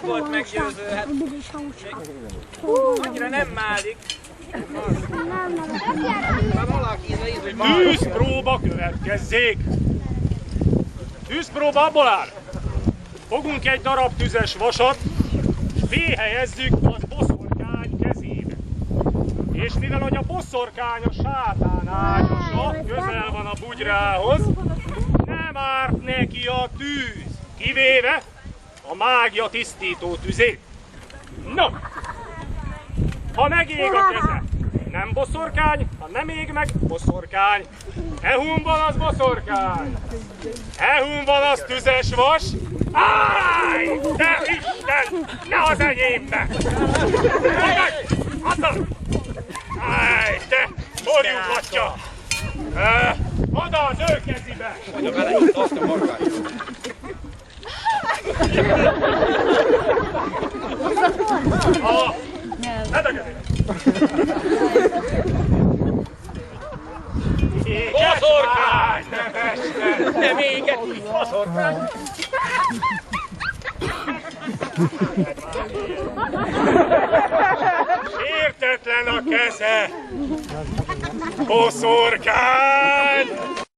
Volt meggyőző, hát annyira nem málik. Tűzpróba következzék! Tűzpróba abból áll. Fogunk egy darab tüzes vasat, béhelyezzük az boszorkány kezébe. És mivel hogy a boszorkány a sátán ágyosa, közel van a bugyrához, nem árt neki a tűz, kivéve a mágia tisztító tüzét. No! Ha megég a keze, nem boszorkány, ha nem ég meg, boszorkány. Ehun van az boszorkány. Ehun van az tüzes vas. Áj! De Isten! Ne az enyémbe! Adom! Áj! De borjunk latja! Oda az ő kezibe! Mondja bele itt azt a morgány. Ne tegedj! Boszorkány! Ne Pesten! Nem éget is, boszorkány! Értetlen a keze! Boszorkány!